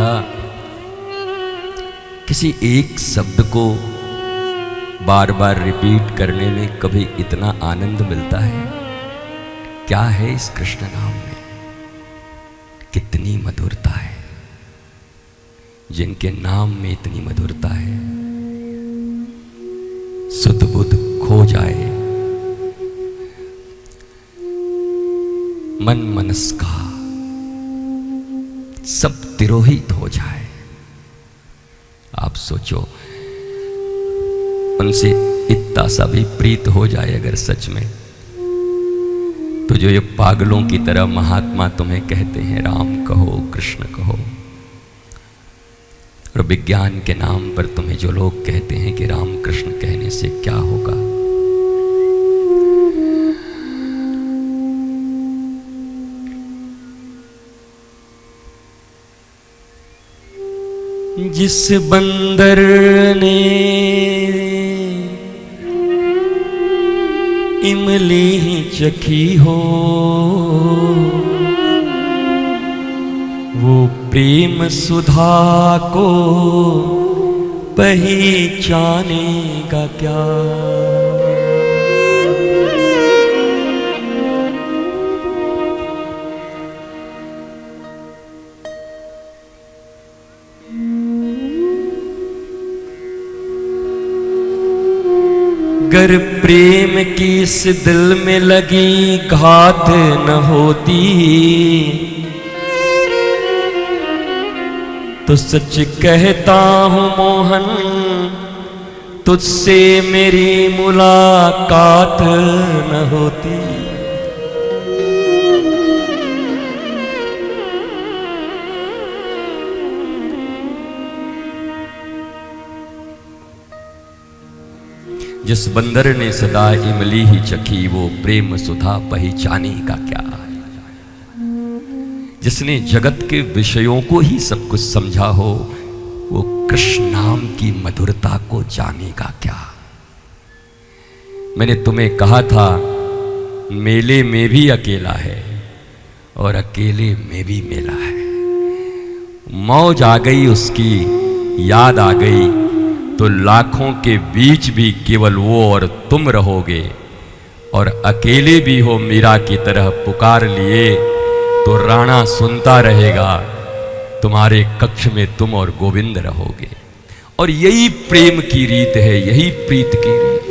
क्या किसी एक शब्द को बार बार रिपीट करने में कभी इतना आनंद मिलता है? क्या है इस कृष्ण नाम में? कितनी मधुरता है! जिनके नाम में इतनी मधुरता है, सुध बुध खो जाए, मन मनस का सब तिरोहित हो जाए। आप सोचो, उनसे इतना सा भी प्रीत हो जाए अगर सच में, तो जो ये पागलों की तरह महात्मा तुम्हें कहते हैं राम कहो कृष्ण कहो, और विज्ञान के नाम पर तुम्हें जो लोग कहते हैं कि राम कृष्ण कहने से क्या होगा, जिस बंदर ने इमली चखी हो, वो प्रेम सुधा को पहचानेगा क्या? अगर प्रेम की इस दिल में लगी घात न होती, तो सच कहता हूं मोहन, तुझसे मेरी मुलाकात न होती। जिस बंदर ने सदा इमली ही चखी, वो प्रेम सुधा पहचाने का क्या? जिसने जगत के विषयों को ही सब कुछ समझा हो, वो कृष्ण नाम की मधुरता को जानेगा क्या? मैंने तुम्हें कहा था, मेले में भी अकेला है और अकेले में भी मेला है। मौज आ गई उसकी, याद आ गई, तो लाखों के बीच भी केवल वो और तुम रहोगे। और अकेले भी हो मीरा की तरह पुकार लिए, तो राणा सुनता रहेगा, तुम्हारे कक्ष में तुम और गोविंद रहोगे। और यही प्रेम की रीत है, यही प्रीत की रीत।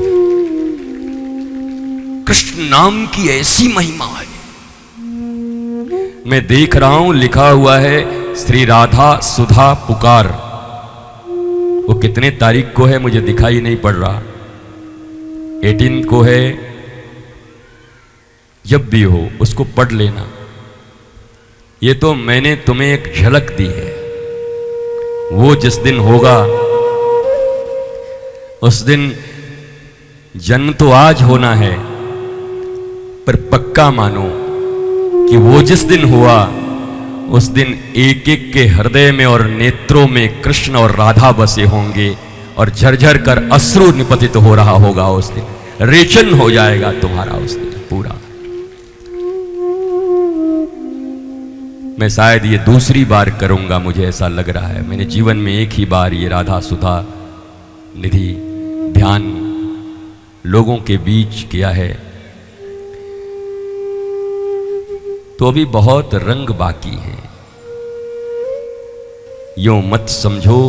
कृष्ण नाम की ऐसी महिमा है। मैं देख रहा हूं लिखा हुआ है श्री राधा सुधा पुकार। वो कितने तारीख को है मुझे दिखाई नहीं पड़ रहा। 18 को है। जब भी हो उसको पढ़ लेना। ये तो मैंने तुम्हें एक झलक दी है। वो जिस दिन होगा, उस दिन जन्म तो आज होना है, पर पक्का मानो कि वो जिस दिन हुआ, उस दिन एक एक के हृदय में और नेत्रों में कृष्ण और राधा बसे होंगे, और झरझर कर अश्रु निपतित हो रहा होगा। उस दिन रेचन हो जाएगा तुम्हारा उस दिन पूरा। मैं शायद ये दूसरी बार करूंगा, मुझे ऐसा लग रहा है। मैंने जीवन में एक ही बार ये राधा सुधा निधि ध्यान लोगों के बीच किया है, तो अभी बहुत रंग बाकी है। यूं मत समझो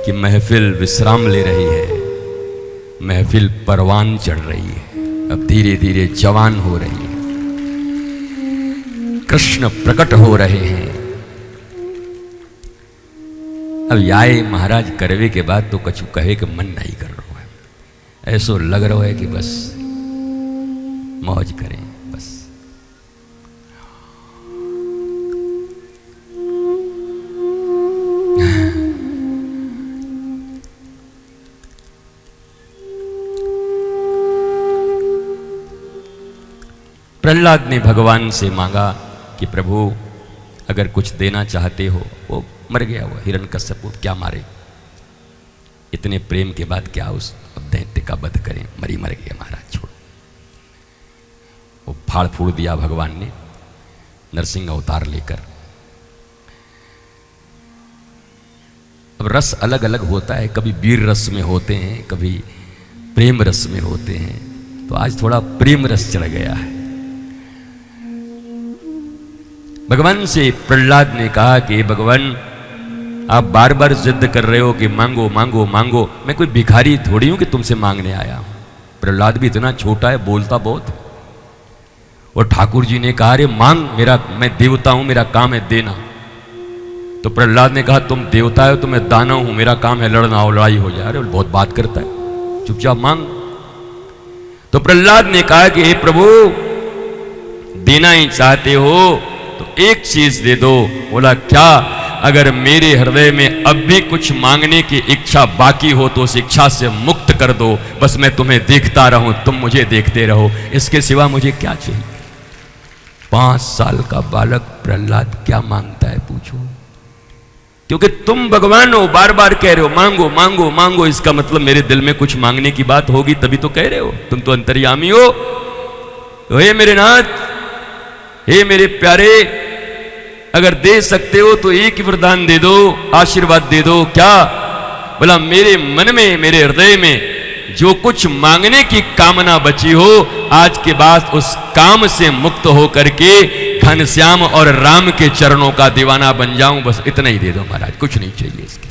कि महफिल विश्राम ले रही है, महफिल परवान चढ़ रही है। अब धीरे धीरे जवान हो रही है, कृष्ण प्रकट हो रहे हैं। अब आए महाराज करवे के बाद तो कछु कहे कि मन नहीं कर रहा है। ऐसो लग रहा है कि बस मौज करें बस। प्रहलाद ने भगवान से मांगा कि प्रभु अगर कुछ देना चाहते हो। वो मर गया, वो हिरण्यकश्यप क्या मारे, इतने प्रेम के बाद क्या उस दैत्य का वध करें। मर गया महाराज, छोड़ो। वो फाड़ फूड़ दिया भगवान ने नरसिंह अवतार लेकर। अब रस अलग अलग होता है, कभी वीर रस में होते हैं, कभी प्रेम रस में होते हैं। तो आज थोड़ा प्रेम रस चढ़ गया है। भगवान से प्रहलाद ने कहा कि भगवान आप बार बार जिद कर रहे हो कि मांगो मांगो मांगो, मैं कोई भिखारी थोड़ी हूं कि तुमसे मांगने आया हूं। प्रहलाद भी इतना छोटा है, बोलता बहुत। और ठाकुर जी ने कहा अरे मांग, मैं देवता हूं, मेरा काम है देना। तो प्रहलाद ने कहा तुम देवता हो तो मैं दानव हूं, मेरा काम है लड़ना, और लड़ाई हो जाए। अरे बहुत बात करता है, चुपचाप मांग। तो प्रहलाद ने कहा कि हे प्रभु, देना ही चाहते हो तो एक चीज दे दो। बोला क्या? अगर मेरे हृदय में अब भी कुछ मांगने की इच्छा बाकी हो तो उस इच्छा से मुक्त कर दो। बस मैं तुम्हें देखता रहूं, तुम मुझे देखते रहो, इसके सिवा मुझे क्या चाहिए। 5 साल का बालक प्रहलाद क्या मांगता है पूछो? क्योंकि तुम भगवान हो, बार बार कह रहे हो मांगो मांगो मांगो, इसका मतलब मेरे दिल में कुछ मांगने की बात होगी तभी तो कह रहे हो। तुम तो अंतर्यामी हो। तो हे मेरे नाथ, हे मेरे प्यारे, अगर दे सकते हो तो एक ही वरदान दे दो, आशीर्वाद दे दो। क्या? बोला मेरे मन में, मेरे हृदय में जो कुछ मांगने की कामना बची हो, आज के बाद उस काम से मुक्त हो करके घनश्याम और राम के चरणों का दीवाना बन जाऊं। बस इतना ही दे दो महाराज, कुछ नहीं चाहिए इसके।